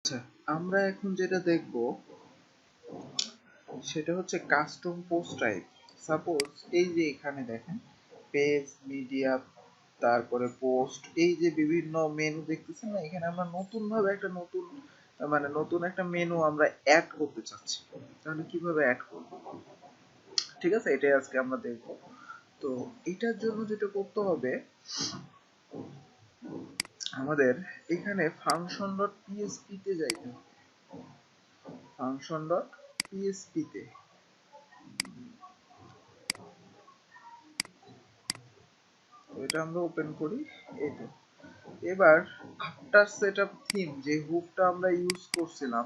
আচ্ছা, আমরা এখন যেটা দেখব সেটা হচ্ছে কাস্টম পোস্ট টাইপ। সাপোজ এই যে এখানে দেখেন পেজ, মিডিয়া, তারপরে পোস্ট, এই যে বিভিন্ন মেনু দেখতেছেন না, এখানে আমরা নতুন ভাবে একটা নতুন একটা মেনু আমরা অ্যাড করতে চাচ্ছি। তাহলে কিভাবে অ্যাড করব? ঠিক আছে, এটাই আজকে আমরা দেখব। তো এটার জন্য যেটা করতে হবে, আমাদের এখানে ফাংশন ডট পিএসপি তে যাইতে হবে। ফাংশন ডট পিএসপি তে এটা আমরা ওপেন করি। এই তো এবার আফটার সেটআপ থিম যে হুকটা আমরা ইউজ করছিলাম,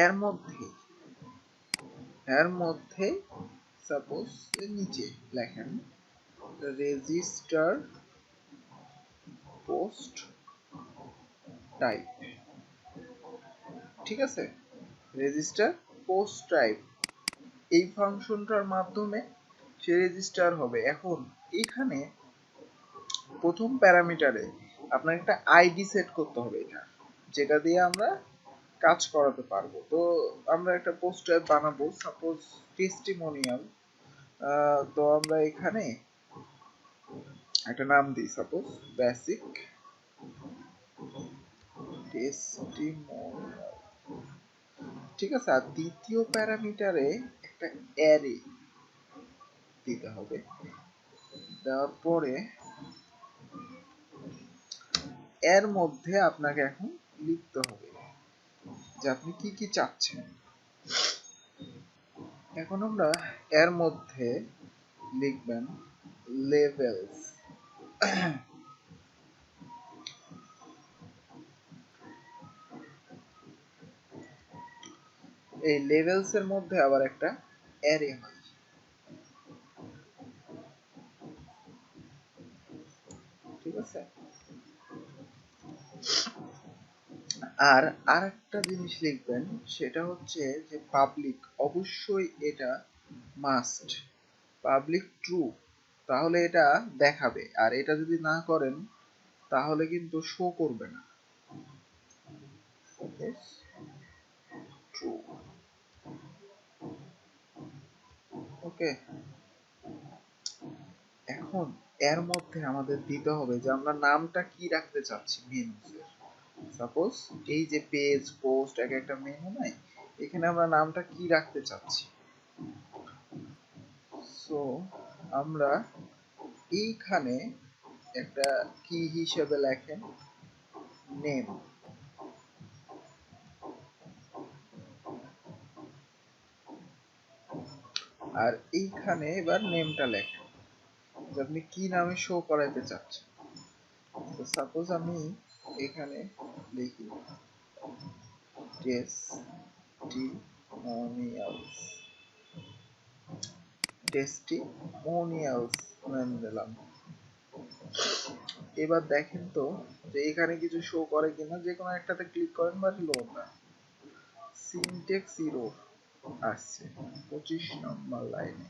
এর মধ্যে এর মধ্যে সাপোজ নিচে লেখেন রেজিস্টার পোস্ট টাইপ। ঠিক আছে, রেজিস্টার পোস্ট টাইপ এই ফাংশনটার মাধ্যমে সে রেজিস্টার হবে। এখন এখানে প্রথম প্যারামিটারে আপনার একটা আইডি সেট করতে হবে, এটা যেটা দিয়ে আমরা কাজ করাতে পারবো। তো আমরা একটা পোস্ট টাইপ বানাবো, সাপোজ টেস্টিমোনিয়াল। তো আমরা এখানে একটা নাম দিই, সাপোজ বেসিক টেস্টিমোনিয়াল। ঠিক আছে, আর দ্বিতীয় প্যারামিটারে একটা অ্যারে দিতে হবে। দেওয়ার পরে এর মধ্যে আপনাকে এখন লিখতে হবে যে আপনি কি কি চাচ্ছেন। এখন আমরা এর মধ্যে লিখবেন লেভেলস। এই লেভেলস এর মধ্যে আবার একটা অ্যারে হয়। ঠিক আছে, আর আরেকটা জিনিস লিখবেন, সেটা হচ্ছে যে পাবলিক, অবশ্যই এটা মাস্ট পাবলিক ট্রু, তাহলে এটা দেখাবে। আর এটা যদি না করেন তাহলে কিন্তু শো করবে না। ট্রু। ওকে, এখন এর মধ্যে আমাদের দিতে হবে যে আমরা নামটা কি রাখতে চাচ্ছি মেনুজের। সাপোজ এই যে পেজ, পোস্ট, এক একটা মেনু নাই, এখানে আমরা নামটা কি রাখতে চাচ্ছি। সো আমরা এইখানে একটা কি হিসেবে লেখেন নেম। আর এইখানে এবার নেমটা লেখেন যে আপনি কি নামে শো করাইতে চাচ্ছেন। তো সাপোজ আমি এখানে লিখি টেস্টিমোনিয়ালস। টেস্টিমোনিয়ালস নাম দিলাম। এবার দেখেন তো যে এখানে কিছু শো করে কিনা। যে কোনো একটাতে ক্লিক করেন বা রিলোড না। সিনটেক্স এরর আসছে 25 নম্বর লাইনে।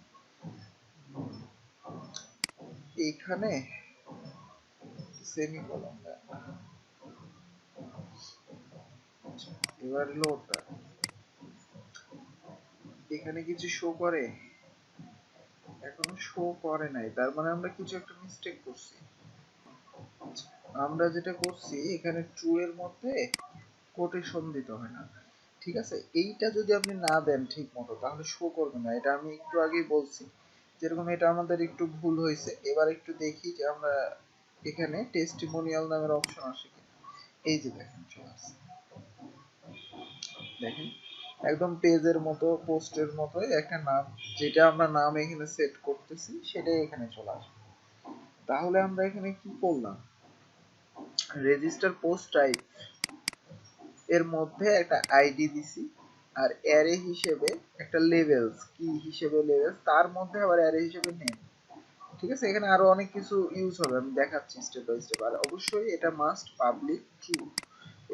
এইখানে সেমিকোলন দেন। এবার লোড দেন। এখানে কিছু শো করে? এখনো শো করে নাই, তার মানে আমরা কিছু একটা মিস্টেক করছি। আমরা যেটা করছি এখানে ট্রু এর মধ্যে কোটেশন দিতে হয় না। ঠিক আছে, এইটা যদি আপনি না দেন ঠিক মতো তাহলে শো করবে না। এটা আমি একটু আগেই বলছি, যেরকম এটা আমাদের একটু ভুল হয়েছে। এবার একটু দেখি যে আমরা এখানে টেস্টিমোনিয়াল নামের অপশন আসে কিনা। এই যে দেখেন চলে আসছে। দেখেন একদম পেজের মতো, পোস্টের মতোই একটা নাম, যেটা আমরা নাম এখানে সেট করতেছি সেটাই এখানে চলে আসবে। তাহলে আমরা এখানে কি করলাম, রেজিস্টার পোস্ট টাইপ এর মধ্যে একটা আইডি দিছি, আর অ্যারে হিসেবে একটা লেভেলস, কি হিসেবে লেভেলস, তার মধ্যে আবার অ্যারে হিসেবে নেম। ঠিক আছে, এখানে আরো অনেক কিছু ইউজ হবে, আমি দেখাচ্ছি স্টেপ বাই স্টেপ। আর অবশ্যই এটা মাস্ট পাবলিক ট্রু,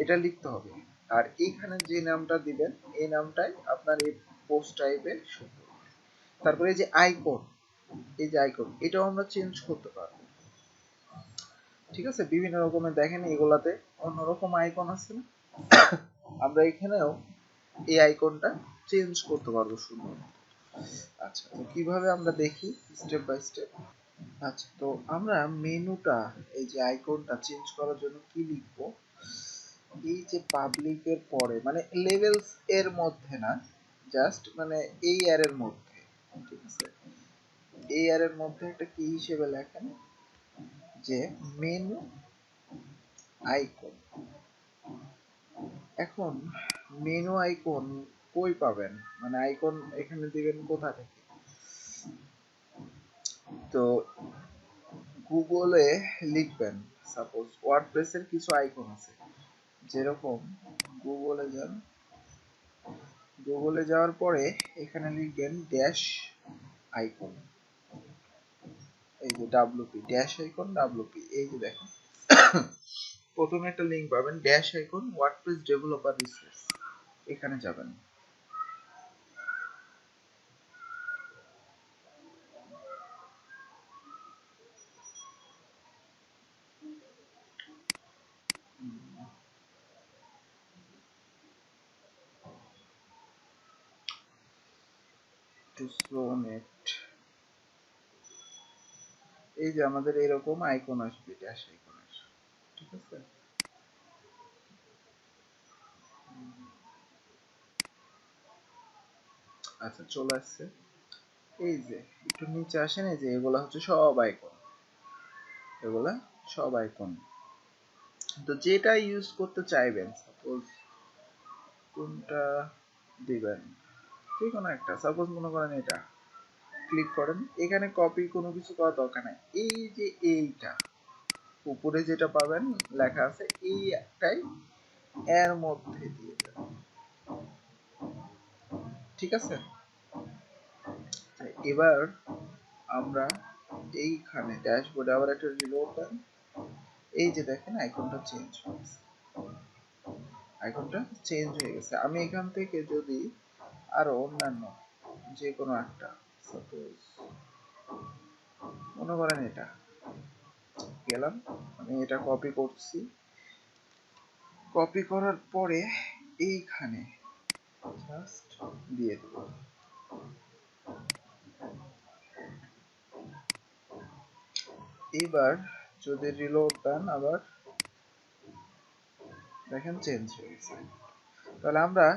এটা লিখতে হবে। আর এইখানে যে নামটা দিবেন এই নামটাই আপনার এই পোস্ট টাইপে শো করবে। তারপরে এই যে আইকন, এই যে আইকন, এটাও আমরা চেঞ্জ করতে পারবো। ঠিক আছে, বিভিন্ন রকমের দেখেন এগুলাতে অন্যরকম আইকন আছে না, আমরা এখানেও এই আইকনটা চেঞ্জ করতে পারবো সুন্দর। আচ্ছা, তো কিভাবে আমরা দেখি স্টেপ বাই স্টেপ। আচ্ছা, তো আমরা মেনুটা এই যে আইকনটা চেঞ্জ করার জন্য কি লিখবো, এই যে পাবলিকের পরে মানে লেভেলস এর মধ্যে না, জাস্ট মানে এই এর মধ্যে, ঠিক আছে, এই এর মধ্যে একটা কি হিসেবে লেখেন যে মেনু আইকন। এখন মেনু আইকন কই পাবেন, মানে আইকন এখানে দিবেন কোথা থেকে, তো গুগলে লিখবেন, সাপোজ ওয়ার্ডপ্রেসের কিছু আইকন আছে, যেরকম গুগলে যান, গুগলে যাওয়ার পরে এখানে লিখবেন ড্যাশ আইকন, এই যে ডাব্লিউপি ড্যাশ আইকন ডাব্লিউপি, এই যে দেখেন প্রথমে একটা লিংক পাবেন dash icon WordPress developer resource, এখানে যাবেন। টু স্লো নেট, এই যে আমাদের এরকম আইকন আসবে, ড্যাশ আইকন আসবে, ঠিক আছে। আচ্ছা, চলে আসছে। এই যে একটু নিচে আসেন, এই যে এগুলা হচ্ছে সব আইকন, এগুলা সব আইকন। তো যেটা ইউজ করতে চাইবেন, সাপোজ কোনটা দিবেন, যে কোনো একটা, সাপোজ মনে করেন এটা ক্লিক করেন, এখানে কপি কোনো কিছু করার দরকার নাই, এই যে এইটা উপরে যেটা পাবেন লেখা আছে এই একটাই এর মধ্যে দিয়ে দেন, ঠিক আছে। এবার আমরা এইখানে ড্যাশবোর্ডে আবার একটা রিলোড দেন, এই যে দেখেন আইকনটা চেঞ্জ হয়েছে, আইকনটা চেঞ্জ হয়ে গেছে। আমি এখান থেকে যদি আরো অন্যান্য যে কোনো একটা, সাপোজ মনে করেন এটা গেলাম, আমি এটা কপি করছি, কপি করার পরে এইখানে জাস্ট দিয়ে দেব। এবার যদি রিলোড দেন আবার দেখেন চেঞ্জ হয়ে গেছে। তাহলে আমরা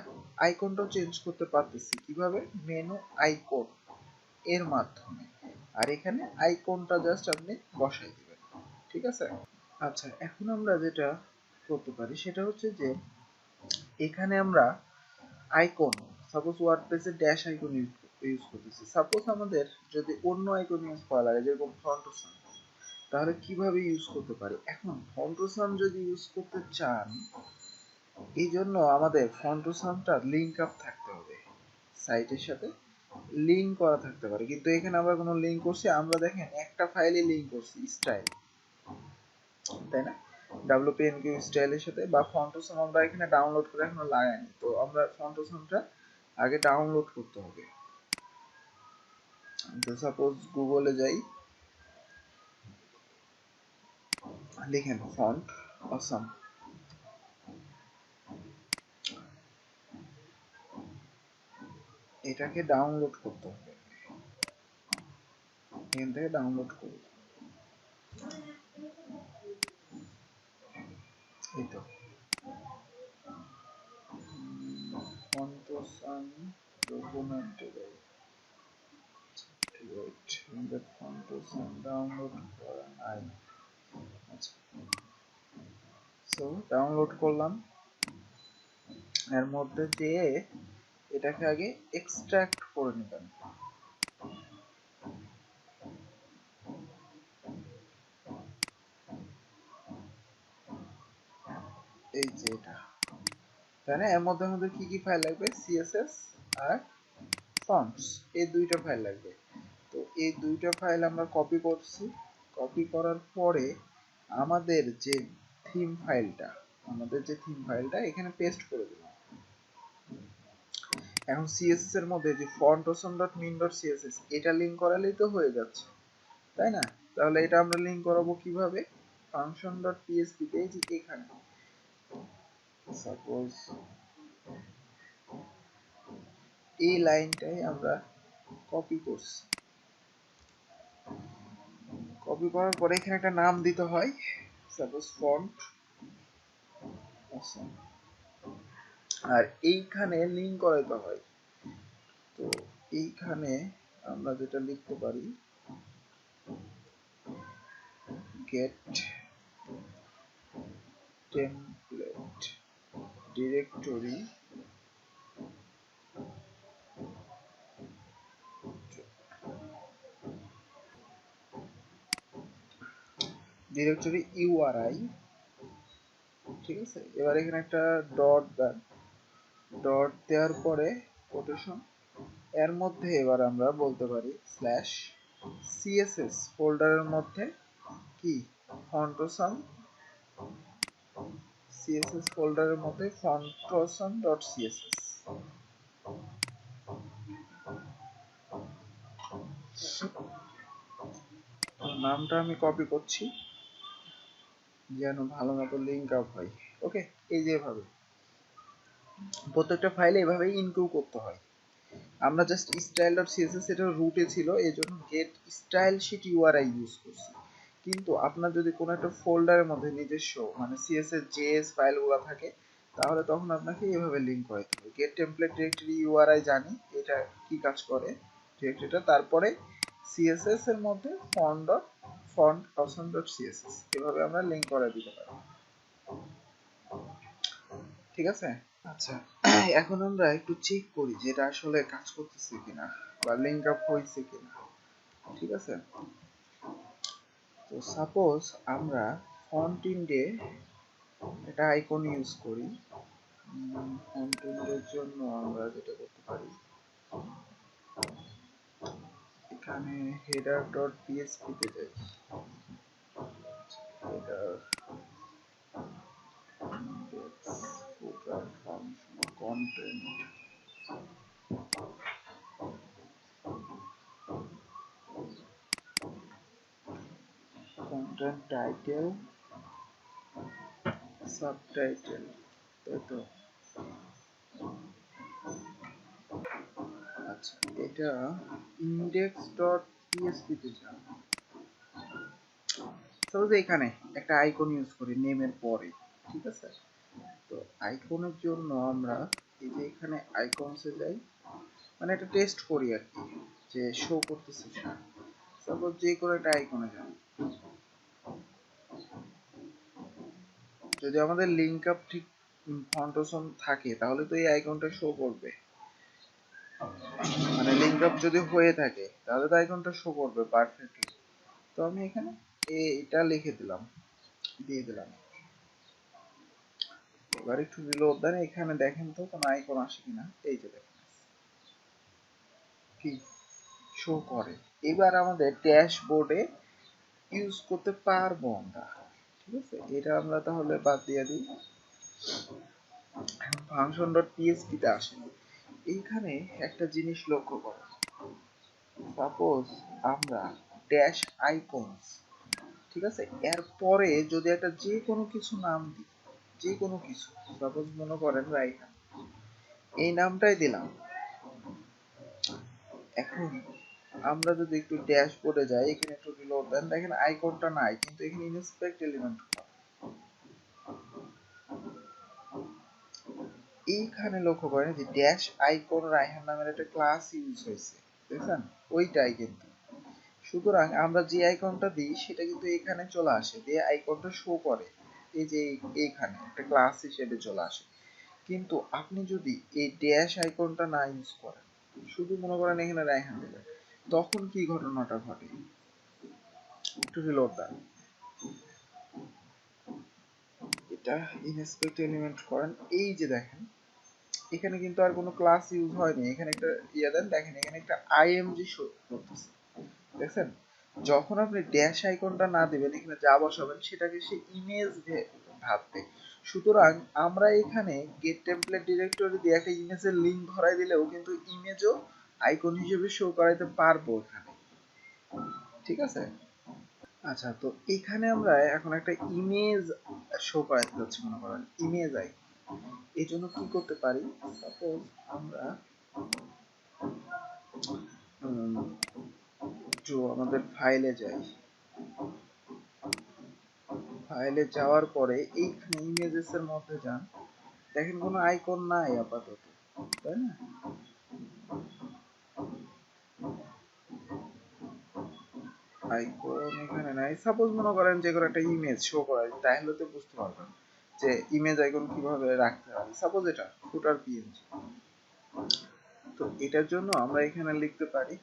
আইকনটাও চেঞ্জ করতে পারতেছি কিভাবে, মেনু আইকন এর মাধ্যমে, আর এখানে আইকনটা জাস্ট আপনি বসাই দিবেন, ঠিক আছে। আচ্ছা, এখন আমরা যেটা করতে পারি সেটা হচ্ছে যে এখানে আমরা আইকন, সাপোজ ওয়ার্ডপ্রেসে ড্যাশ আইকন ইউজ করতেছি, সাপোজ আমাদের যদি অন্য আইকন ইউজ করা লাগে যেরকম ফন্ট ও সান, তাহলে কিভাবে ইউজ করতে পারি। এখন ফন্ট ও সান যদি ইউজ করতে চান, এই জন্য আমাদের ফন্ট ও সানটা লিংক আপ থাকতে হবে, সাইটের সাথে লিংক করা থাকতে পারে, কিন্তু এখানে আমরা কোনো লিংক করছি, আমরা দেখেন একটা ফাইলে লিংক করছি স্টাইল, তাই না, WPNQ স্টাইলের সাথে, বা ফন্টসন আমরা এখানে ডাউনলোড করে এখনো লাগাইনি, তো আমরা ফন্টসনটা আগে ডাউনলোড করতে হবে। তো সাপোজ গুগলে যাই, লিখেন ফন্ট অসম, এটাকে ডাউনলোড করতে হবে, এখান থেকে ডাউনলোড করব, এই তো ফন্টসন ডকুমেন্টে যাই, ওয়েট, আমাদের ফন্টসন ডাউনলোড করা নাই। আচ্ছা, সো ডাউনলোড করলাম, এর মধ্যে যেয়ে এটাকে আগে এক্সট্রাক্ট করে নেবেন, এই যে এটা, তাই না, এর মধ্যে আমাদের কি কি ফাইল লাগবে, সিএসএস আর ফন্টস, এই দুইটা ফাইল লাগবে। তো এই দুইটা ফাইল আমরা কপি করছি, কপি করার পরে আমাদের যে থিম ফাইলটা, এখানে পেস্ট করে দিলাম। এখন সিএসএস এর মধ্যে যে fontosum.min.css এটা লিংক করালেই তো হয়ে যাচ্ছে, তাই না। তাহলে এটা আমরা লিংক করাবো কিভাবে, function.php তে যে এখানে সাপোজ এই লাইনটাই আমরা কপি করছি, কপি করার পরে এখানে একটা নাম দিতে হয়, সাপোজ ফন্ট, আর এইখানে লিঙ্ক করাইতে হয়। তো এইখানে আমরা যেটা লিখতে পারি get template directory URI, ঠিক আছে। এবার এখানে একটা ডট দেন, ডট দেওয়ার পরে কোটেশন, এর মধ্যে এবার আমরা বলতে পারি স্ল্যাশ সিএসএস ফোল্ডারের মধ্যে কি ফন্টোসাম, সিএসএস ফোল্ডারের মধ্যে ফন্টোসাম ডট সিএসএস, নামটা আমি কপি করছি যেন ভালো মতো লিঙ্ক আপ হয়। ওকে, এই যে এভাবে প্রত্যেকটা ফাইলে এভাবে ইনক্লুড করতে হয়। আমরা জাস্ট style.css এটা রুটে ছিল, এজন্য get style sheet URI use করছি। কিন্তু আপনার যদি কোনো একটা ফোল্ডারের মধ্যে নিজস্ব মানে সিএসএস জেএস ফাইলগুলো থাকে, তাহলে তখন আপনাকে এভাবে লিংক করাতে হবে। গেট টেমপ্লেট ডিরেক্টরি ইউআরআই জানি এটা কি কাজ করে ডিরেক্টরিটা, তারপরে সিএসএস এর মধ্যে ফন্ট অপশন ডট সিএসএস এভাবে আমরা লিংক করে দিতে পারি। ঠিক আছে। আচ্ছা, এখন আমরা একটু চেক করি যে এটা আসলে কাজ করতেছে কিনা বা লিংক আপ হয়েছে কিনা। ঠিক আছে, তো সাপোজ আমরা ফন্ট ইন্ডে একটা আইকন ইউজ করি। ফন্ট ইন্ডের জন্য আমরা যেটা করতে পারি, এখানে হেডার ডট পিএইচপি তে যাই, header index footer function content, content title subtitle, তাই তো। আচ্ছা, এটা index.php তে যান। সাপোজ এখানে একটা আইকন ইউজ করি নেমের পরে, ঠিক আছে। তো আইকনের জন্য আমরা এই যে এখানে আইকনসে যাই, মানে একটা টেস্ট করি আর কি যে শো করতেছে কিনা। সাপোজ যে কোনো একটা আইকনে যান, যদি আমাদের লিংক আপ ঠিক ফন্টোসন থাকে তাহলে তো এই আইকনটা শো করবে, মানে লিংক আপ যদি হয়ে থাকে তাহলে তো আইকনটা শো করবে পারফেক্টলি। তো আমি এখানে এটা লিখে দিলাম, দিয়ে দিলাম। এবার একটু রিলোড দেন, এখানে দেখেন তো কোনো আইকন আসে কিনা। এই যে দেখেন কি শো করে। এবার আমাদের ড্যাশবোর্ডে ইউজ করতে পারবো আমরা। ঠিক আছে, এটা আমরা তাহলে বাদ দিয়ে দিই। ফাংশন ডট পিএইচপি তে আসেন, এইখানে একটা জিনিস লক্ষ্য করো, সাপোজ আমরা ড্যাশ আইকনস, ঠিক আছে, এর পরে যদি একটা যে কোনো কিছু নাম দিই, যে কোনো কিছু, সাপোজ মনে করেন রাইহান, এই নামটাই দিলাম। এখন আমরা যদি একটু ড্যাশবোর্ডে যাই, এখানে একটু রিলোড দেন, দেখেন আইকনটা নাই, কিন্তু এখানে ইনস্পেক্ট এলিমেন্ট, এইখানে লক্ষ্য করেন যে ড্যাশ আইকন রায়হান নামের একটা ক্লাস ইউজ হয়েছে, দেখছেন ওইটাই কিন্তু। সুতরাং আমরা যে আইকনটা দিই সেটা কিন্তু এখানে চলে আসে, যে আইকনটা শো করে এই যে এইখানে একটা ক্লাস হিসেবে চলে আসে। কিন্তু আপনি যদি এই ড্যাশ আইকনটা না ইউজ করেন, শুধু মনে করেন এখানে রায়হান দিলেন, তখন কি ঘটনাটা ঘটে, একটু রিলোড দেন, এটা ইনস্পেক্ট এলিমেন্ট করেন, এই যে দেখেন এখানে কিন্তু আর কোনো ক্লাস ইউজ হয়নি, এখানে একটা ইয়া দেন, দেখেন এখানে একটা আইএমজি শো করতেছে, দেখছেন। যখন আপনি ড্যাশ আইকনটা না দিবেন, এখানে যা বসাবেন সেটাকে সে ইমেজ ভাববে। সুতরাং আমরা এখানে গেট টেমপ্লেট ডিরেক্টরি দিয়ে একটা ইমেজের লিংক ধরাই দিলেও কিন্তু ইমেজও আইকন হিসেবে শো করাইতে পারবো এখানে। ঠিক আছে, আচ্ছা, তো এখানে আমরা এখন একটা ইমেজ শো করাতে যাচ্ছি, মনে করেন ইমেজ আই। এই জন্য কি করতে পারি, সাপোজ আমরা আমাদের ফাইলে যাই, ফাইলে যাওয়ার পরে এইখানে ইমেজেস এর মধ্যে যান, দেখেন কোনো আইকন নাই আপাতত, তাই না? আইকন এখানে নাই। সাপোজ মনে করেন যে কোনো একটা ইমেজ শো করা, তাহলে তো বুঝতে পারবেন যে ইমেজ আইকন কিভাবে রাখতে হবে। সাপোজ এটা ফুটার পিএনজি, তো এটার জন্য আমরা এখানে লিখতে পারি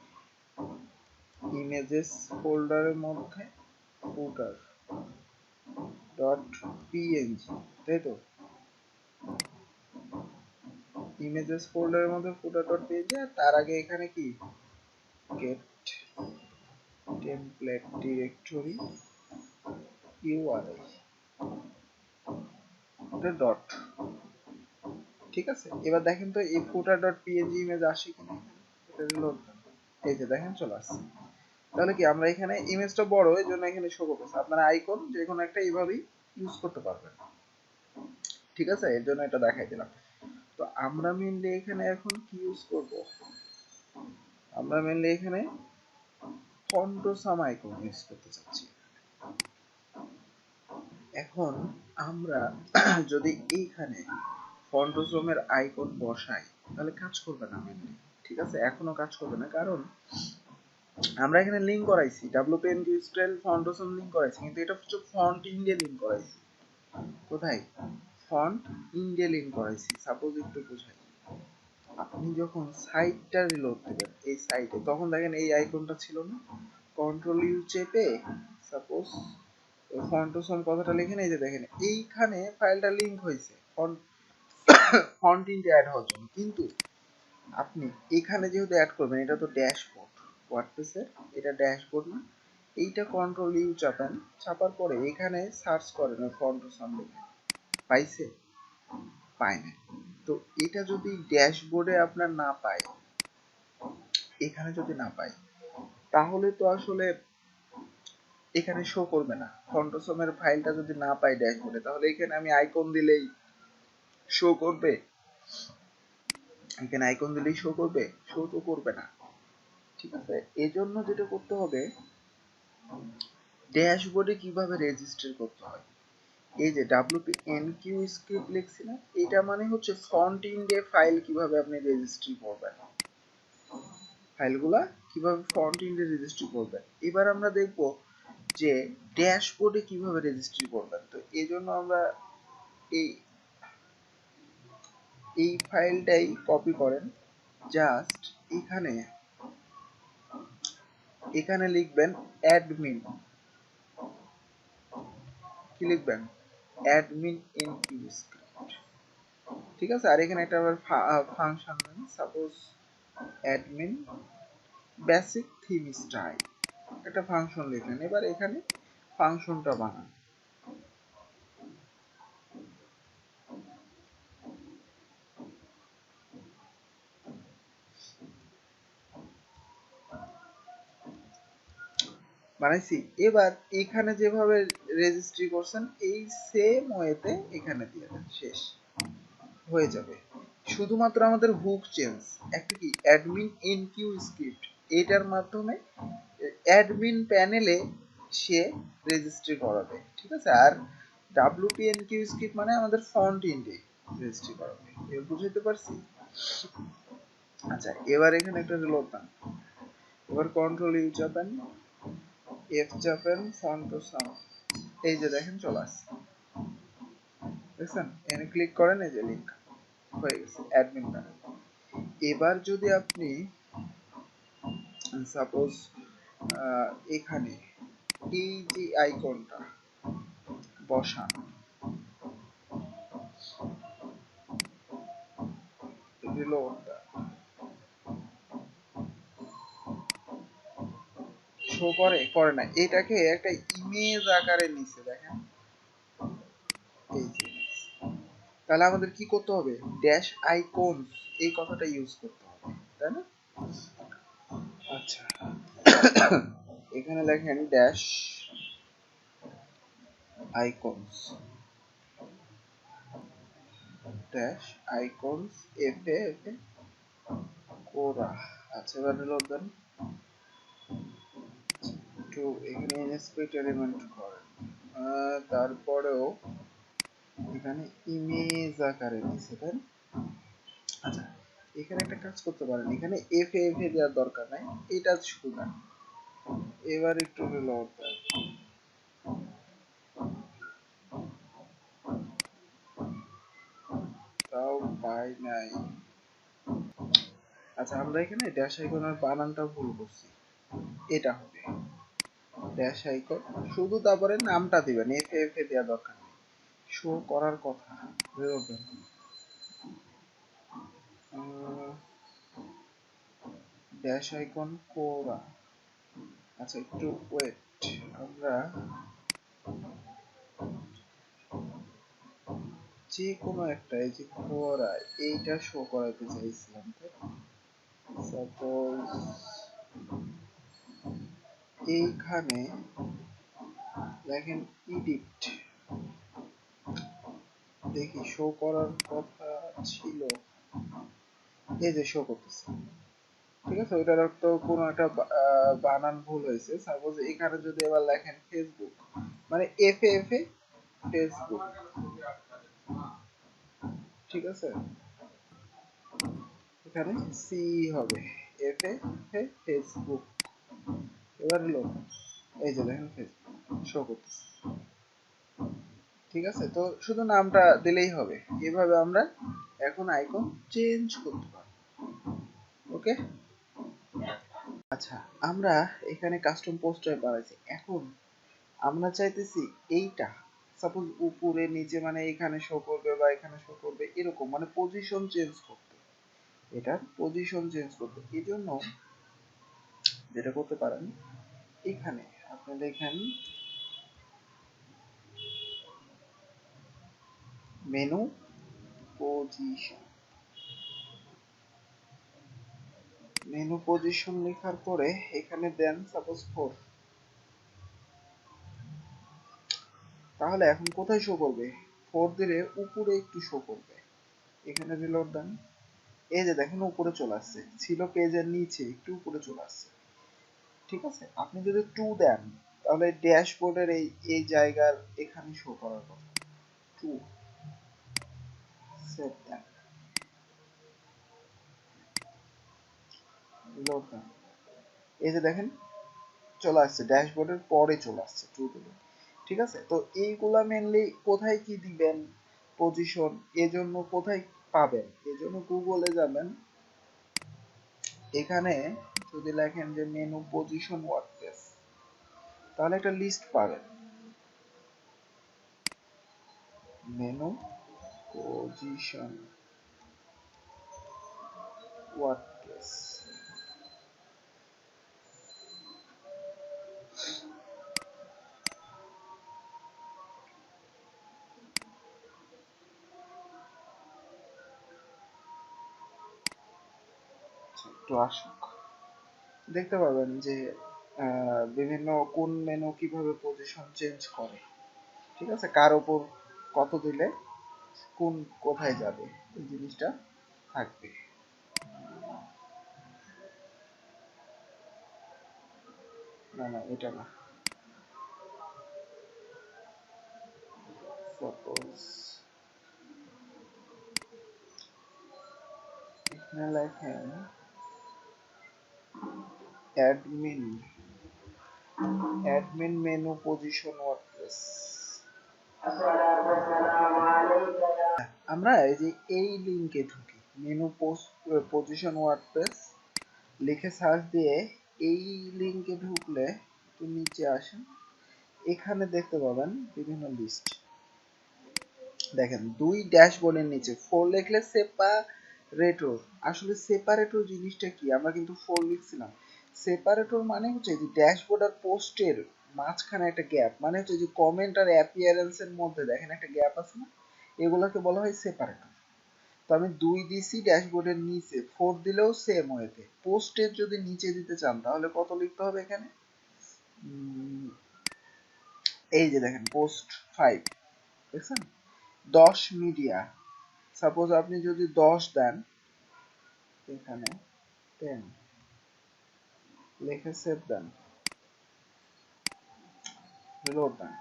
ইমেজেস ফোল্ডারের মধ্যে ফুটার ডট পিএনজি, তাই তো? ইমেজেস ফোল্ডারের মধ্যে ফুটার ডট পিএনজি, আর তার আগে এখানে কি gate template directory URL dot, ঠিক আছে? এবার দেখেন তো এই ফুটার ডট পিএনজি ইমেজ আসে কিনা, এটা লোড, এই যে দেখেন চলে আসছে। তাহলে কি আমরা এখানে ইমেজটা বড়, এই জন্য এখানে শো করতেছে। আপনারা আইকন যে কোনো একটা এইভাবেই ইউজ করতে পারবেন, ঠিক আছে? এর জন্য এটা দেখাই দিলাম। তো আমরা মেইনলি এখানে এখন কি ইউজ করব, আমরা মেইনলি এখানে ফন্টোসাম আইকন ইউজ করতে চাচ্ছি। এখন আমরা যদি এইখানে ফন্টোসামের আইকন বসাই, তাহলে কাজ করবে না মেইনলি, ঠিক আছে? এখনো কাজ করবে না, কারণ আমরা এখানে লিংক করাইছি WPMG স্টাইল ফন্টোসাম লিংক করাইছি, কিন্তু এটা হচ্ছে ফন্ট ইন্ডিয়া লিংক করাইছি। কোথায়? ফন্ট ইন্ডিয়া লিংক করাইছি। সাপোজ একটু বোঝাই, আপনি যখন সাইটটা রিলোড দিবেন এই সাইটে, তখন দেখেন এই আইকনটা ছিল না, কন্ট্রোল ইউ চেপে সাপোজ ফন্টোসাম কথাটা লিখে, এই যে দেখেন এইখানে ফাইলটা লিংক হয়েছে ফন্ট ইন্ডিয়া অ্যাড হওয়ার জন্য। কিন্তু আপনি এখানে যেহেতু অ্যাড করবেন, এটা তো ড্যাশবোর্ড ওয়ার্ডপ্রেসের, এটা ড্যাশবোর্ড না, এইটা কন্ট্রোল ইউ চাপেন, চাপার পরে এখানে সার্চ করেন ফন্টোসাম লিখে, পাইছে? পায় না। তো এটা যদি ড্যাশবোর্ডে আপনার না পায়, এখানে যদি না পাই, তাহলে তো আসলে এখানে শো করবে না। ফন্টোসামের ফাইলটা যদি না পাই ড্যাশবোর্ডে, তাহলে এখানে আমি আইকন দিলেই শো করবে? এখানে আইকন দিলেই শো করবে? শো তো করবে না, ঠিক আছে? এজন্য যেটা করতে হবে, ড্যাশবোর্ডে কিভাবে রেজিস্টার করতে হয়, এই যে WPMQ স্ক্রিপ্ট লিখছি না, এটা মানে হচ্ছে ফ্রন্ট ইন্ডে ফাইল কিভাবে আপনি রেজিস্ট্রি করবেন, ফাইলগুলা কিভাবে ফ্রন্ট ইন্ডে রেজিস্ট্রি করবেন। এবার আমরা দেখব যে ড্যাশবোর্ডে কিভাবে রেজিস্ট্রি করবেন। তো এই জন্য আমরা এই এই ফাইলটাই কপি করেন, জাস্ট এখানে এখানে লিখবেন অ্যাডমিন, কি লিখবেন? অ্যাডমিন ইন কিউ স্ক্রিপ্ট, ঠিক আছে? আর এখানে একটা আবার ফাংশন দেন, suppose admin basic theme style, একটা ফাংশন লিখলেন। এবার এখানে ফাংশনটা বানান, বানাইছি। এবার এখানে যেভাবে রেজিস্ট্রি করছেন এই সেম ওয়েতে এখানে দিয়ে দেন, শেষ হয়ে যাবে। শুধুমাত্র আমাদের হুক চেঞ্জ, একটা কি অ্যাডমিন ইন কিউ স্ক্রিপ্ট, এটার মাধ্যমে অ্যাডমিন প্যানেলে সে রেজিস্ট্রি করাবে, ঠিক আছে? আর WPMQ স্ক্রিপ্ট মানে আমাদের ফন্ট ইন্ডে রেজিস্ট্রি করাবে। এর বুঝাইতে পারছি? আচ্ছা, এবার এখানে একটা রিলোড দেন, এবার কন্ট্রোল ইউ চাপেন, এফ চাপেন, ফন্টোসাম, এই যে দেখেন চলে আসছে, দেখছেন? এখানে ক্লিক করেন, এই যে লিংক হয়ে গেছে অ্যাডমিন প্যানেল। এবার যদি আপনি সাপোজ এখানে এই যে আইকনটা বসান, রিলোড শো করে করে না, এটাকে একটা ইমেজ আকারে নিচে দেখেন, এই যে তাহলে আমাদের কি করতে হবে, ড্যাশ আইকন এই কথাটা ইউজ করতে হবে, তাই না? আচ্ছা, এখানে লেখেন dash icons dash icons F কোরা। আচ্ছা এবার রিলোড দেন। একটু এখানে ইনস্পেক্ট এলিমেন্ট করেন, তারপরেও এখানে ইমেজ আকারে দিছে তাই না? আচ্ছা এখানে একটা কাজ করতে পারেন, এখানে এফ এ দেওয়ার দরকার নাই, এটা শুধু দেন। এবার একটু রিলোড দেন। তাও পাই নাই। আচ্ছা আমরা এখানে ড্যাশ আইকনের বানানটা ভুল করছি, এটা হবে ড্যাশ আইকন শুধু, তারপরে নামটা দিবেন, এফ এ দেওয়া দরকার নেই, শো করার কথা। রিলোড দেন। ড্যাশ আইকন কোরা। আচ্ছা একটু ওয়েট, আমরা যে কোনো একটা এই যে কোরা এইটা শো করাতে চাইছিলাম, সাপোজ এইখানে দেখেন ইডিট, দেখি শো করার কথা ছিল, এই যে শো করতেছে, ঠিক আছে ওইটার তো কোনো একটা বানান ভুল হয়েছে। সাপোজ এখানে যদি এবার লেখেন ফেসবুক, মানে এফ এ ফেসবুক, ঠিক আছে এখানে সি হবে, এফ এ ফেসবুক। এবার লোক এই যে দেখেন ফেসবুক শো করতেছে, ঠিক আছে তো শুধু নামটা দিলেই হবে। এভাবে আমরা এখন আইকন চেঞ্জ করতে পারি। ওকে আচ্ছা আমরা এখানে কাস্টম পোস্টার বানাইছি, এখন আমরা চাইতেছি এইটা সাপোজ উপরে নিচে মানে এখানে শো করবে বা এখানে শো করবে এরকম, মানে পজিশন চেঞ্জ করতে, এটার পজিশন চেঞ্জ করতে। এই জন্য যেটা করতে পারেন, এখানে আপনি দেখেন মেনু পজিশন, মেনু পজিশন লেখার পরে এখানে দেন সাপোজ 4, তাহলে এখন কোথায় শো করবে, 4 দিলে উপরে একটু শো করবে। এখানে রিলোড দেন, এই যে দেখেন উপরে চলে আসছে, ছিল পেজের নিচে একটু উপরে চলে আসছে, ঠিক আছে। আপনি যদি 2 দেন তাহলে ড্যাশবোর্ডের এই এই জায়গার এখানে শো করার কথা, 2 সেভ দেন, রিলোড দেন, এই যে দেখেন চলে আসছে, ড্যাশবোর্ডের পরে চলে আসছে 2 দিলে, ঠিক আছে। তো এইগুলা মেনলি কোথায় কি দিবেন পজিশন, এজন্য কোথায় পাবেন, এজন্য গুগলে যাবেন, এখানে যদি লেখেন যে মেনু পজিশন ওয়ার্ডপ্রেস, তাহলে একটা লিস্ট পাবেন, মেনু পজিশন ওয়ার্ডপ্রেস। একটু আসুক, দেখতে পাবেন যে বিভিন্ন কোন মেনু কিভাবে পজিশন চেঞ্জ করে, ঠিক আছে, কার উপর কত দিলে কোন কোথায় যাবে এই জিনিসটা থাকবে। না না এটা না, সাপোজ এখানে লেখেন admin, admin menu position WordPress. আমরা এই যে এই লিংকে ঢুকি, মেনু পোস্ট পজিশন ওয়ার্ডপ্রেস লিখে সার্চ দিয়ে এই লিংকে ঢুকলে একটু নিচে আসেন, এখানে দেখতে পাবেন বিভিন্ন লিস্ট, দেখেন 2 ড্যাশবোর্ডের নিচে 4 লিখলে সেপারেটর, আসলে সেপারেটর জিনিসটা কি, আমরা কিন্তু 4 লিখছিলাম। সেপারেটর মানে হচ্ছে যে ড্যাশবোর্ড আর পোস্টের মাঝখানে একটা গ্যাপ, মানে হচ্ছে যে কমেন্ট আর অ্যাপিয়ারেন্স এর মধ্যে দেখেন একটা গ্যাপ আছে না, এগুলোকে বলা হয় সেপারেটর। তো আমি 2 দিছি ড্যাশবোর্ডের নিচে, 4 দিলেও সেম ওয়েতে। পোস্টের যদি নিচে দিতে চান তাহলে কত লিখতে হবে এখানে, এই যে দেখেন পোস্ট 5 দেখছেন 10 মিডিয়া, সাপোজ আপনি যদি 10 দেন এখানে 10 লিখে সেভ দেন, রিলোড দেন,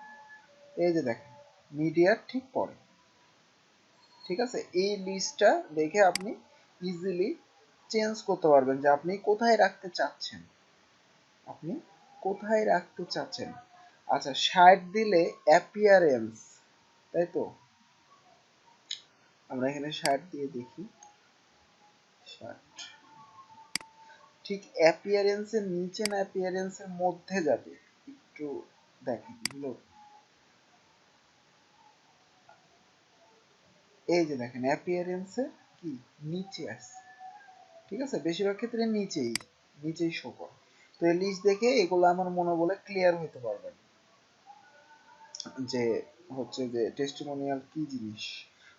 এই যে দেখেন মিডিয়ার ঠিক পরে, ঠিক আছে। এই লিস্টটা দেখে আপনি ইজিলি চেঞ্জ করতে পারবেন যে আপনি কোথায় রাখতে চাচ্ছেন, আপনি কোথায় রাখতে চাচ্ছেন। আচ্ছা 60 দিলে অ্যাপিয়ারেন্স, তাই তো আমরা এখানে 60 দিয়ে দেখি, 60 ঠিক অ্যাপিয়ারেন্সের নিচে না অ্যাপিয়ারেন্সের মধ্যে যাবে, একটু দেখেন হলো, এই যে দেখেন অ্যাপিয়ারেন্সের কি নিচে আছে, ঠিক আছে, বেশিরভাগ ক্ষেত্রে নিচেই শো করে। তো এই লিস্ট দেখে এগুলো আমার মনে বলে ক্লিয়ার হতে পারবেন যে হচ্ছে যে টেস্টিমোনিয়াল কি জিনিস,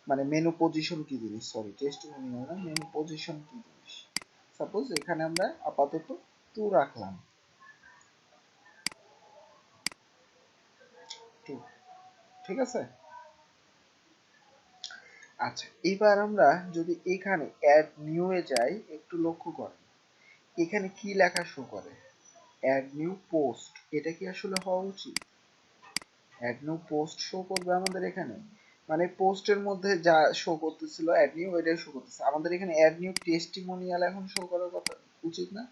মানে মেনু পজিশন কি জিনিস, সরি টেস্টিমোনিয়াল না, মেনু পজিশন কি জিনিস। সাপোজ এখানে আমরা আপাতত 2 রাখলাম, 2, ঠিক আছে। আচ্ছা এবার আমরা যদি এখানে অ্যাড নিউ এ যাই, একটু লক্ষ্য করেন এখানে কি লেখা শো করে, অ্যাড নিউ পোস্ট, এটা কি আসলে হওয়া উচিত? অ্যাড নিউ পোস্ট শো করবে আমাদের এখানে, মানে পোস্টের মধ্যে যা শো করতেছিল অ্যাড নিউ ওইটাই শো করতেছে আমাদের এখানে, অ্যাড নিউ টেস্টিমোনিয়াল এখন শো করার কথা উচিত না,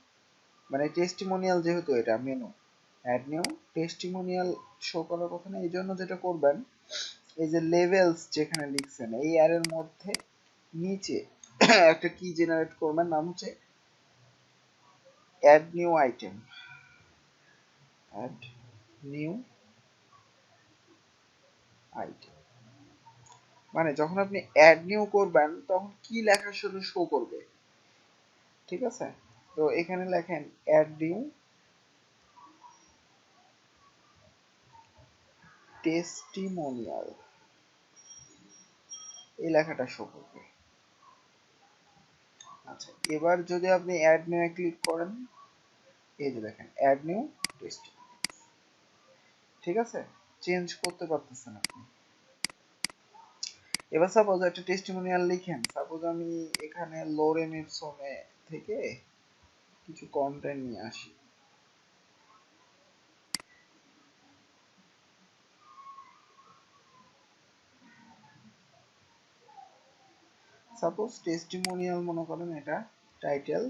মানে টেস্টিমোনিয়াল যেহেতু এটা menu, add new testimonial show করার কথা না। এই জন্য যেটা করবেন, এই যে লেভেলস যেখানে লিখছেন এই এর মধ্যে নিচে একটা কি জেনারেট করবেন, নাম হচ্ছে add new item, add new item, মানে যখন আপনি অ্যাড নিউ করবেন তখন কি লেখা শুধু শো করবে, ঠিক আছে। তো এখানে লেখেন অ্যাড নিউ টেস্টিমোনিয়াল, এই লেখাটা শো করবে। আচ্ছা এবার যদি আপনি অ্যাড নিউ এ ক্লিক করেন, এই যে দেখেন অ্যাড নিউ টেস্টিমোনিয়াল, ঠিক আছে, চেঞ্জ করতে পারতেছেন আপনি। এবার সাপোজ একটা টেস্টিমোনিয়াল লিখেন, সাপোজ আমি এখানে লোরেম ইপসমে থেকে কিছু কন্টেন্ট নিয়ে আসি, সাপোজ টেস্টিমোনিয়াল মনে করেন এটা টাইটেল,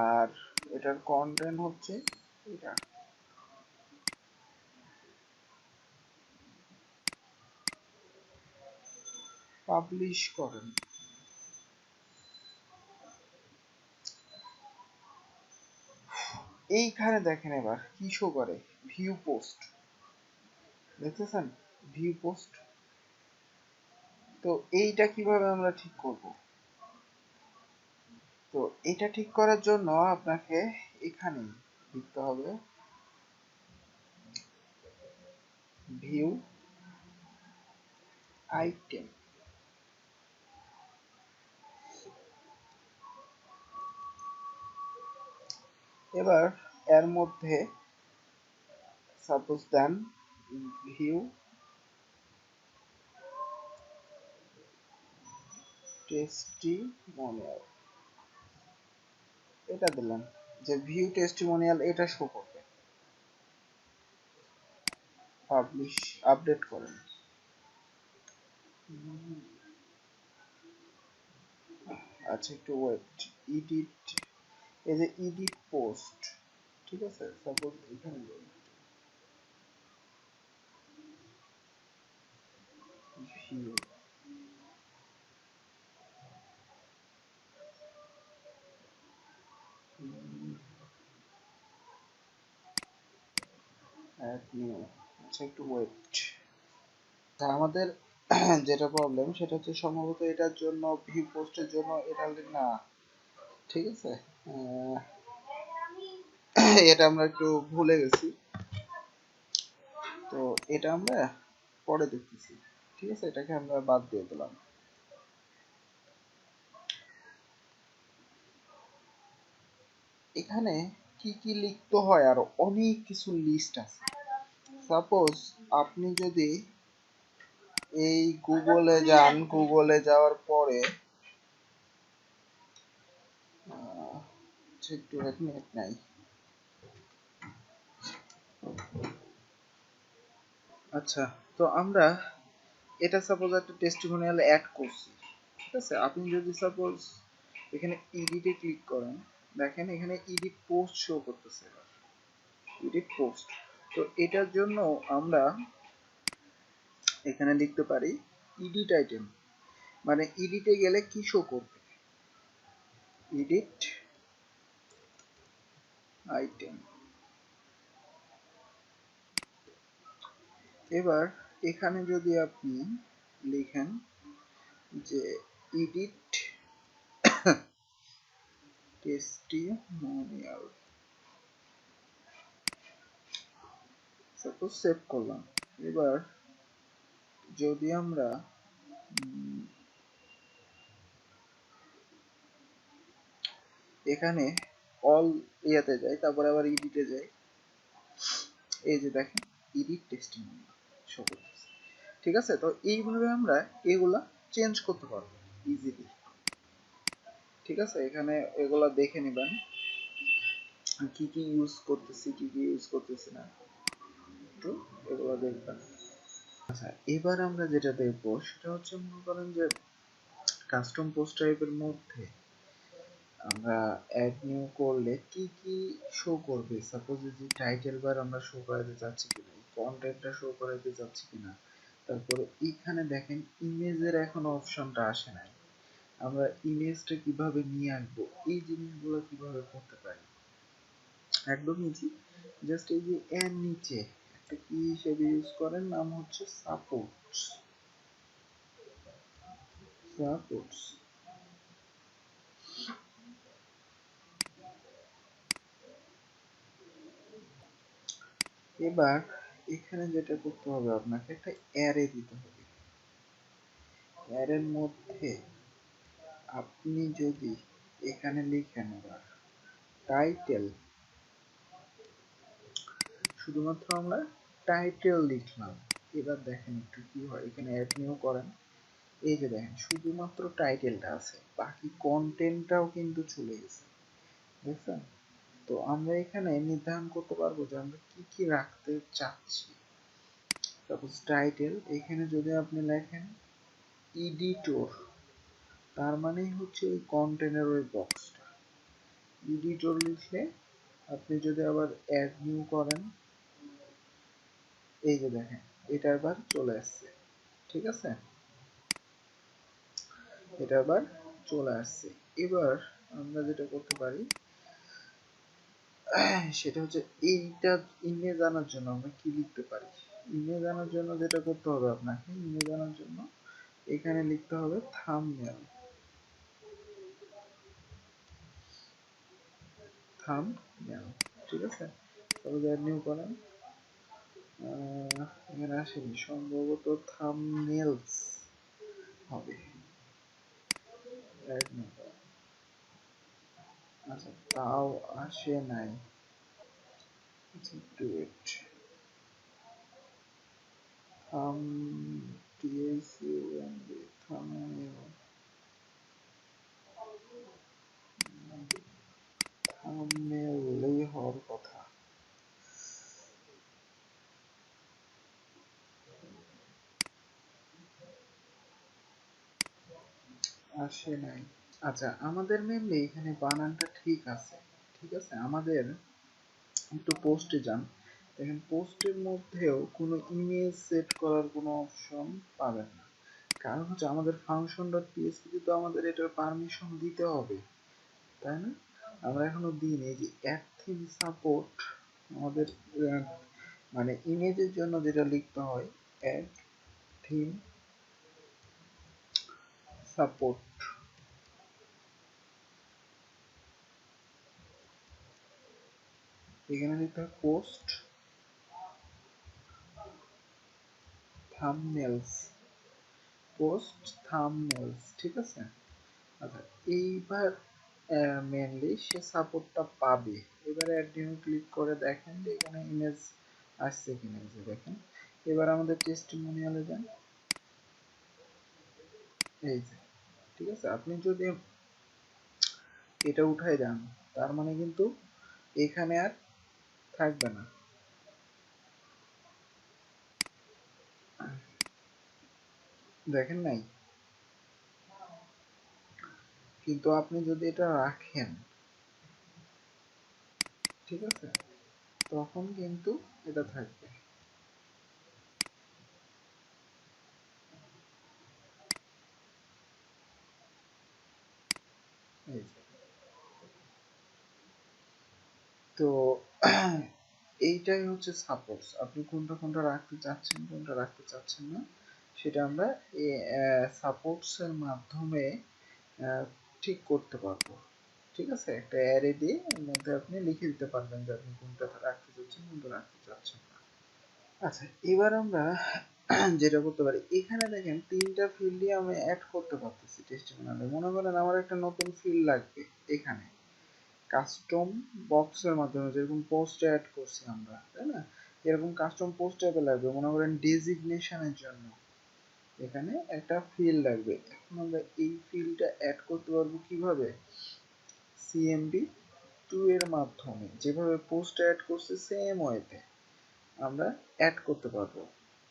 আর এটার কন্টেন্ট হচ্ছে এটা, পাবলিশ করেন। এইখানে দেখেন এবার কি শো করে, ভিউ পোস্ট, দেখতেছেন ভিউ পোস্ট। তো এইটা কিভাবে আমরা ঠিক করব, তো এটা ঠিক করার জন্য আপনাকে এখানে লিখতে হবে ভিউ আইটেম, এবার এর মধ্যে সাপোজ দেন ভিউ টেস্টিমোনিয়াল, এটা দিলাম যে ভিউ টেস্টিমোনিয়াল এটা শো করবে, পাবলিশ আপডেট করেন। আচ্ছা একটু ওয়েট, এডিট, এই যে এডিট পোস্ট, ঠিক আছে, সাপোজ এখানে ভিউ অ্যাড নিউ, আচ্ছা একটু ওয়েট। আমাদের যেটা প্রবলেম সেটা হচ্ছে সম্ভবত এটার জন্য ভিউ পোস্টের জন্য এটা না, ঠিক আছে, এটা আমরা একটু ভুলে গেছি, তো এটা আমরা পরে দেখতেছি, ঠিক আছে, এটাকে আমরা বাদ দিয়ে দিলাম। এখানে কি কি লিখতে হয় আর অনেক কিছু লিস্ট আছে। সাপোজ আপনি যদি এই গুগলে যান, গুগলে যাওয়ার পরে একটু এক মিনিট নাই। আচ্ছা, তো আমরা এটা সাপোজ একটা টেস্টিমোনিয়াল অ্যাড করছি, ঠিক আছে। আপনি যদি সাপোজ এখানে এডিটে ক্লিক করেন, দেখেন এখানে এডিট পোস্ট শো করতেছে, এডিট পোস্ট। তো এটার জন্য আমরা এখানে লিখতে পারি এডিট আইটেম, মানে এডিটে গেলে কি শো করবে, এডিট আইটেম। এবার এখানে যদি আপনি লিখেন যে এডিট টেস্টিমোনিয়াল, সাপোজ সেভ করলাম। এবার যদি আমরা এখানে অল ইয়াতে যাই, তারপরে আবার এডিটে যাই, এই যে দেখেন এডিট টেস্টিমোনিয়াল শো করতেছে, ঠিক আছে। তো এইভাবে আমরা এগুলা চেঞ্জ করতে পারবো ইজিলি, ঠিক আছে। এখানে এগুলা দেখে নেবেন কি কি ইউজ করতেছি, কি কি ইউজ করতেছি না, তো এগুলো দেখবেন। আচ্ছা, এবার আমরা যেটা দেখবো সেটা হচ্ছে মনে করেন যে কাস্টম পোস্ট টাইপের মধ্যে আমরা অ্যাড নিউ করলে কি কি শো করবে। সাপোজ যে টাইটেল বার আমরা শো করাতে চাচ্ছি কিনা, কন্টেন্টটা শো করাতে চাচ্ছি কিনা, তারপরে এখানে দেখেন ইমেজের এখনো অপশনটা আসে নাই, আমরা ইমেজটা কিভাবে নিয়ে আসবো, এই জিনিসগুলো কিভাবে করতে পারি। একদম ইজি, জাস্ট এই যে এর নিচে একটা কি হিসেবে ইউজ করেন, নাম হচ্ছে সাপোর্টস, সাপোর্টস। এবার এখানে যেটা করতে হবে, আপনাকে একটা অ্যারে দিতে হবে। অ্যারের মধ্যে আপনি যদি এখানে লিখেন এবার টাইটেল, শুধুমাত্র আমরা টাইটেল লিখলাম। এবার দেখেন একটু কি হয়, এখানে অ্যাড নিউ করেন, এই যে দেখেন শুধুমাত্র টাইটেলটা আছে, বাকি কন্টেন্টটাও কিন্তু চলে গেছে, দেখছেন। তো আমরা এখানে নির্ধারণ করতে পারবো যে আমরা কি কি রাখতে চাচ্ছি। সাপোজ টাইটেল, এখানে যদি আপনি লেখেন এডিটর, তার মানেই হচ্ছে ওই কন্টেন্টের ওই বক্সটা এডিটর লিখলে, আপনি যদি আবার অ্যাড নিউ করেন, এই যে দেখেন এটা আবার চলে আসছে, ঠিক আছে, এটা আবার চলে আসছে। এবার আমরা যেটা করতে পারি সেটা হচ্ছে এইটা ইমেজ আনার জন্য আমরা কি লিখতে পারি। ইমেজ আনার জন্য যেটা করতে হবে আপনাকে, ইমেজ আনার জন্য এখানে লিখতে হবে থাম্বনেল, থাম্বনেল, ঠিক আছে। তবে অ্যাড নিউ করেন, এখানে আসেনি সম্ভবত, থাম্বনেলস হবে, অ্যাড নিউ করেন। আচ্ছা, তাও আসে নাই, একটু ওয়েট, থাম টিএসইউএনডি থাম্বনেল, থাম্বনেলই হওয়ার কথা, আসে নাই। আচ্ছা, আমাদের মেনলি এখানে বানানটা ঠিক আছে, ঠিক আছে। আমাদের একটু পোস্টে যান, দেখেন পোস্টের মধ্যেও কোনো ইমেজ সেট করার কোনো অপশন পাবেন না। কারণ হচ্ছে আমাদের ফাংশন ডট পিএসপি তো আমাদের এটার পারমিশন দিতে হবে, তাই না। আমরা এখনো দিইনি। এই যে অ্যাড থিম সাপোর্ট, আমাদের মানে ইমেজের জন্য যেটা লিখতে হয়, অ্যাড থিম সাপোর্ট, এখানে লিখতে হয় পোস্ট থাম্বনেলস, পোস্ট থাম্বনেলস, ঠিক আছে। আচ্ছা, এইবার মেনলি সে সাপোর্টটা পাবে। এবারে অ্যাড নিউ ক্লিক করে দেখেন যে এখানে ইমেজ আসছে কিনা, যে দেখেন। এবার আমাদের টেস্টিমোনিয়ালে যান, এই যে ঠিক আছে। আপনি যদি এটা উঠাই দেন তার মানে কিন্তু এখানে আর থাকবে না, দেখেন নাই। কিন্তু আপনি যদি এটা রাখেন, ঠিক আছে, তখন কিন্তু এটা থাকবে। এই যে। তো এইটাই হচ্ছে সাপোর্টস। আপনি কোনটা কোনটা রাখতে চাচ্ছেন, কোনটা রাখতে চাচ্ছেন না, সেটা আমরা সাপোর্টস এর মাধ্যমে ঠিক করতে পারবো। ঠিক আছে, একটা অ্যারে দিয়ে এর মধ্যে আপনি লিখে দিতে পারবেন যে আপনি কোনটা রাখতে চাচ্ছেন, কোনটা রাখতে চাচ্ছেন না। আচ্ছা, এবার আমরা যেটা করতে পারি, এখানে দেখেন তিনটা ফিল্ডই আমি অ্যাড করতে পারতেছি টেস্টিমোনিয়ালে। মনে করেন আমার একটা নতুন ফিল্ড লাগবে এখানে কাস্টম বক্সের মাধ্যমে, যেরকম পোস্ট অ্যাড করছি আমরা, তাই না? এরকম কাস্টম পোস্ট অ্যাপে লাগবে মনে করেন ডেজিগনেশনের জন্য এখানে একটা ফিল্ড লাগবে। এখন আমরা এই ফিল্ডটা অ্যাড করতে পারবো কিভাবে? সিএমডি 2 এর মাধ্যমে, যেভাবে পোস্ট অ্যাড করছি সেম ওয়েতে আমরা অ্যাড করতে পারবো।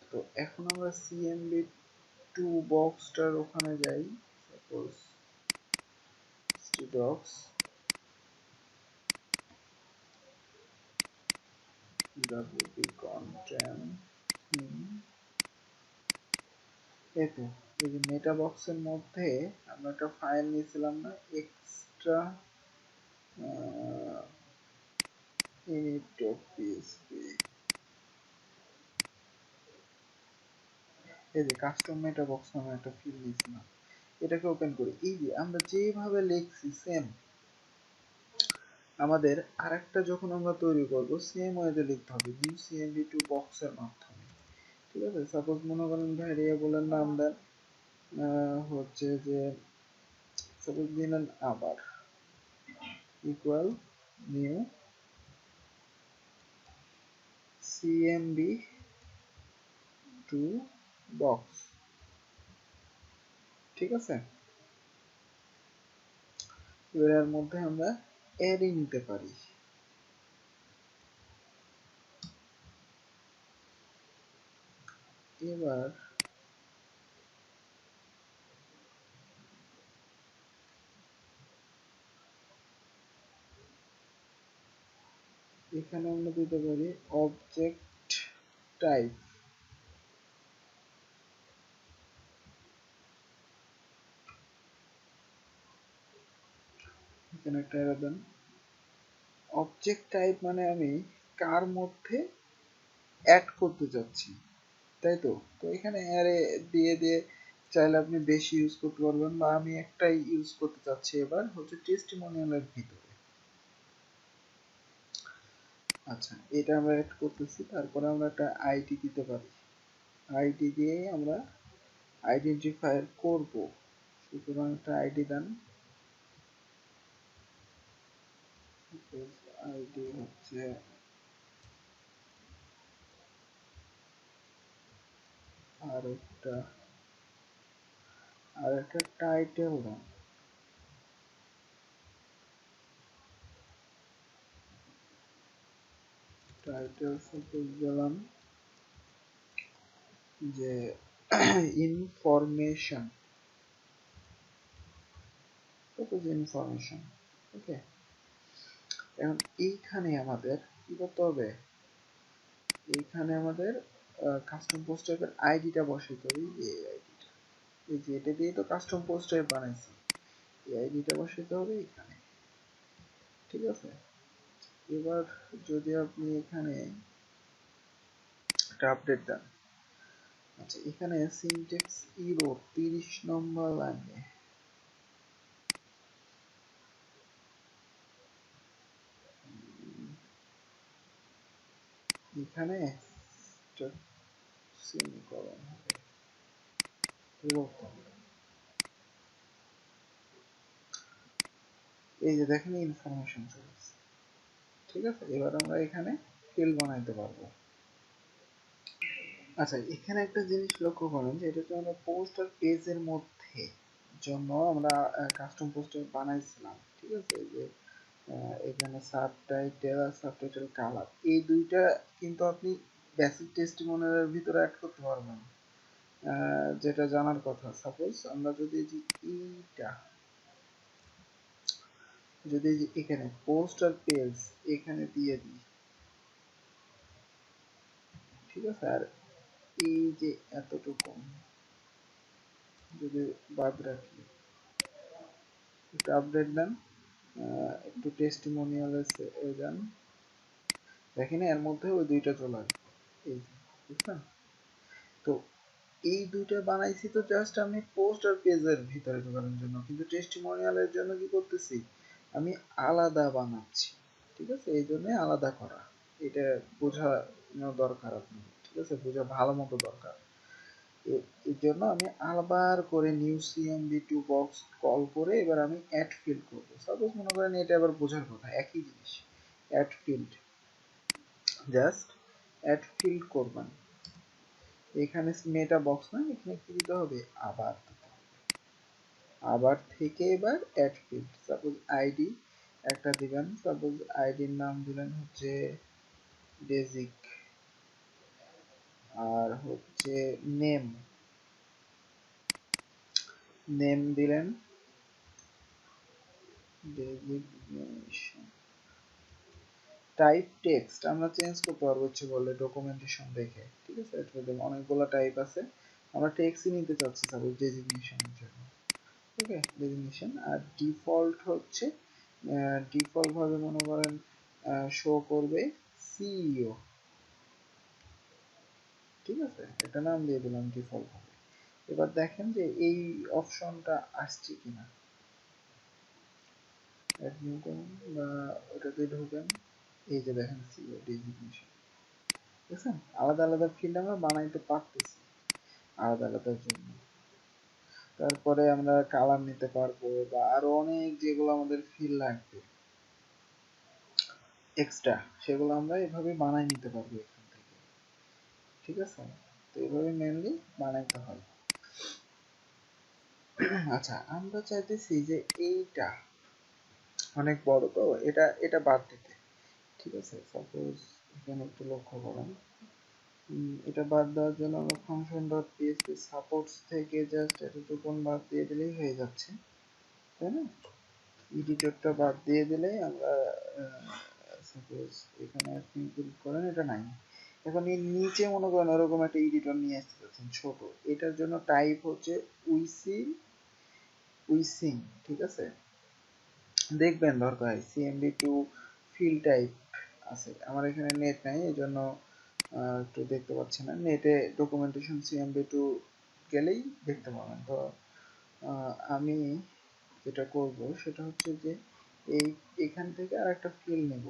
তো এখন আমরা সিএমডি 2 বক্সটার ওখানে যাই, সাপোজ ডক্স wp content, এই তো, এই যে মেটা বক্সের মধ্যে আমরা একটা ফাইল নিয়েছিলাম না, এক্সট্রা init.php, এই যে কাস্টম মেটা বক্স নামে একটা ফাইল নিয়েছিলাম। এটাকে ওপেন করি, এই যে আমরা যেভাবে লিখছি সেম আমাদের আরেকটা যখন আমরা তৈরি করব সেম ওয়েতে লিখতে হবে, নিউ সিএমডি2 বক্সের মাধ্যমে। ঠিক আছে, সাপোজ মনে করেন ভ্যারিয়েবলের নাম দেন হচ্ছে যে সাপোজ দিলেন আবার ইকুয়াল নিউ cmd2 বক্স। ঠিক আছে, এবার এর মধ্যে আমরা অ্যারে নিতে পারি। এবার এখানে আমরা দিতে পারি অবজেক্ট টাইপ, এখানে একটা অ্যারে দেন। অবজেক্ট টাইপ মানে আমি কার মধ্যে অ্যাড করতে যাচ্ছি, তাই তো। তো এখানে অ্যারে দিয়ে দিয়ে চাইলে আপনি বেশি ইউজ করতে পারবেন, বা আমি একটাই ইউজ করতে চাচ্ছি এবার হচ্ছে টেস্টিমোনিয়ালের ভিতরে। আচ্ছা, এটা আমরা অ্যাড করতেছি, তারপরে আমরা একটা আইডি দিতে পারি। আইডি দিয়ে আমরা আইডেন্টিফায়ার করব, সুতরাং একটা আইডি দেন। আইডি হচ্ছে আর একটা টাইটেল দেন। টাইটেল সাপোজ দিলাম যে ইনফরমেশন, সাপোজ ইনফরমেশন। ওকে, এখন এইখানে আমাদের কি করতে হবে, এইখানে আমাদের কাস্টম পোস্ট টাইপের আইডিটা বসাইতে হবে। এই আইডিটা, এই যে এটা দিয়ে তো কাস্টম পোস্ট টাইপ বানাইছি, এই আইডিটা বসাইতে হবে এখানে। ঠিক আছে, এবার যদি আপনি এখানে একটা আপডেট দেন। আচ্ছা, এখানে সিনট্যাক্স ইরর 30 নম্বর লাইনে, এখানে সেমিকলন হবে, বিভক্ত হবে। এই যে দেখেন ইনফরমেশন চলে আসছে। ঠিক আছে, এবার আমরা এখানে ফিল্ড বানাইতে পারবো। আচ্ছা, এখানে একটা জিনিস লক্ষ্য করেন যে এটা হচ্ছে আমরা পোস্ট আর পেজের মধ্যে জন্য আমরা কাস্টম পোস্টার বানাইছিলাম। ঠিক আছে, যে এখানে সাবটাইটেল আর সাবটাইটেল কালার এই দুইটা কিন্তু আপনি বেসিক টেস্টিমোনিয়ালের ভিতরে অ্যাড করতে পারবেন। যেটা জানার কথা, সাপোজ আমরা যদি এইটা যদি এখানে পোস্ট আর পেজ এখানে দিয়ে দিই, ঠিক আছে, আর এই যে এতটুকু যদি বাদ রাখি, একটু আপডেট দেন, একটু টেস্টিমোনিয়ালে যান, দেখেন এর মধ্যে ওই দুইটা চলে আসবে। এই যে বুঝছেন, তো এই দুইটা বানাইছি তো জাস্ট আমি পোস্ট আর পেজের ভিতরে ঢোকানোর জন্য, কিন্তু টেস্টিমোনিয়ালের জন্য কি করতেছি আমি আলাদা বানাচ্ছি। ঠিক আছে, এই জন্য আলাদা করা, এটা বোঝানো দরকার আপনি। ঠিক আছে, বোঝা ভালো মতো দরকার। এর জন্য আমি আবার করে new CMD to box call করে এবার আমি অ্যাড ফিল্ড করবো। সাপোজ মনে করেন এটা আবার বোঝার কথা, একই জিনিস, add field, just add field করবেন। এখানে মেটা বক্স না, এখানে কি দিতে হবে, আবার আবার থেকে এবার অ্যাড ফিল্ড, সাপোজ আইডি একটা দিবেন, সাপোজ আইডির নাম দিলেন হচ্ছে বেসিক, আর হচ্ছে নেম, নেম দিলেন ডেজিগনেশন, টাইপ টেক্সট আমরা চেঞ্জ করতে পারবো ইচ্ছে করলে ডকুমেন্টেশন দেখে। ঠিক আছে, এটা অনেকগুলো টাইপ আছে, আমরা টেক্সটই নিতে চাচ্ছি সাপোজ ডেজিগনেশনের জন্য। ওকে, ডেজিগনেশন। আর ডিফল্ট হচ্ছে ডিফল্ট ভাবে মনে করেন শো করবে সিইও। ঠিক আছে, এটা নাম দিয়ে দিলাম ডিফল্ট ভাবে। এবার দেখেন যে এই অপশনটা আসছে কিনা, অ্যাড নিউ করুন বা ওটাতে ঢোকেন, এই যে দেখেন সিইও ডেজিগনেশন। দেখছেন, আলাদা আলাদা ফিল্ড আমরা বানাইতে পারতেছি আলাদা আলাদার জন্য। তারপরে আমরা কালার নিতে পারবো বা আরো অনেক যেগুলো আমাদের ফিল লাগবে এক্সট্রা, সেগুলো আমরা এভাবে বানাই নিতে পারবো এখান থেকে। ঠিক আছে, তো এভাবে মেনলি বানাইতে হয়। আচ্ছা, আমরা চাইতেছি যে এইটা অনেক বড়, তো এটা এটা বাদ দিতে। ঠিক আছে, সাপোজ এখানে একটু লক্ষ্য করেন, এটা বাদ দেওয়ার জন্য আমরা ফাংশন ডট পিএইচপি সাপোর্টস থেকে জাস্ট এতটুকুন বাদ দিয়ে দিলেই হয়ে যাচ্ছে, তাই না? এডিটরটা বাদ দিয়ে দিলেই আমরা সাপোজ এখানে আপনি ক্লিক করেন, এটা নাই। এখন এর নিচে মনে করেন ওরকম একটা এডিটর নিয়ে আসতে চাচ্ছেন ছোট, এটার জন্য টাইপ হচ্ছে উইসিং। ঠিক আছে, দেখবেন দরকার সিএমডি টু ফিল টাইপ আছে, আমার এখানে নেট নাই এই জন্য একটু দেখতে পাচ্ছি না, নেটে ডকুমেন্টেশন সিএমডি টু গেলেই দেখতে পাবেন। তো আমি যেটা করব সেটা হচ্ছে যে এই এখান থেকে আর একটা ফিল নেব,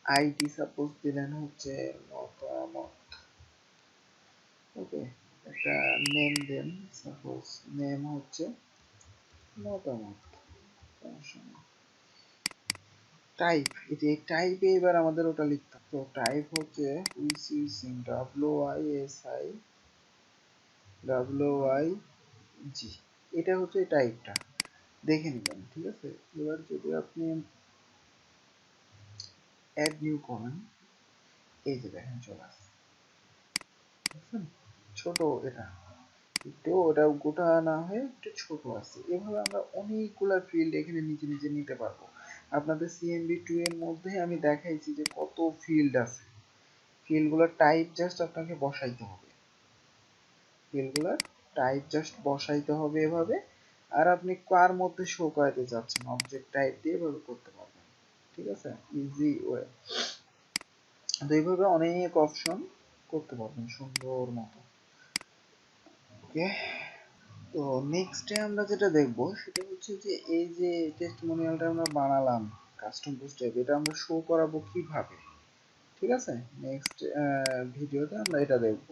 আইডি সাপোজ দিলেন হচ্ছে মতামত। ওকে, একটা নেম দেন, সাপোজ নেম হচ্ছে মতামত, টাইপ, এই যে টাইপে এবার আমাদের ওটা লিখতে হবে। তো টাইপ হচ্ছে উইসিং, WISI এটা হচ্ছে টাইপটা, দেখে নিবেন। ঠিক আছে, এবার যদি আপনি অ্যাড নিউ করেন, এই যে দেখেন চলে আসছে, বুঝছেন, ছোট এটা একটু, ওটা গোটা না হয়ে একটু ছোট আছে। এভাবে আমরা অনেকগুলা ফিল্ড এখানে নিচে নিচে নিতে পারবো। আপনাদের সিএমবি 2 এর মধ্যে আমি দেখাইছি যে কত ফিল্ড আছে, ফিল্ডগুলোর টাইপ জাস্ট আপনাকে বসাইতে হবে, ফিল্ডগুলোর টাইপ জাস্ট বসাইতে হবে এভাবে। আর আপনি কার মধ্যে শো করাতে চাচ্ছেন অবজেক্ট টাইপ দিয়ে এভাবে করতে পারবেন। ঠিক আছে, ইজি ওয়ে। তো এইভাবে অনেক অপশন করতে পারবেন সুন্দর মতো। ওকে, তো নেক্সটে আমরা যেটা দেখব সেটা হচ্ছে যে এই যে টেস্টিমোনিয়ালটা আমরা বানালাম কাস্টম পোস্ট টাইপ, এটা আমরা শো করাবো কিভাবে। ঠিক আছে, নেক্সট ভিডিওতে আমরা এটা দেখব।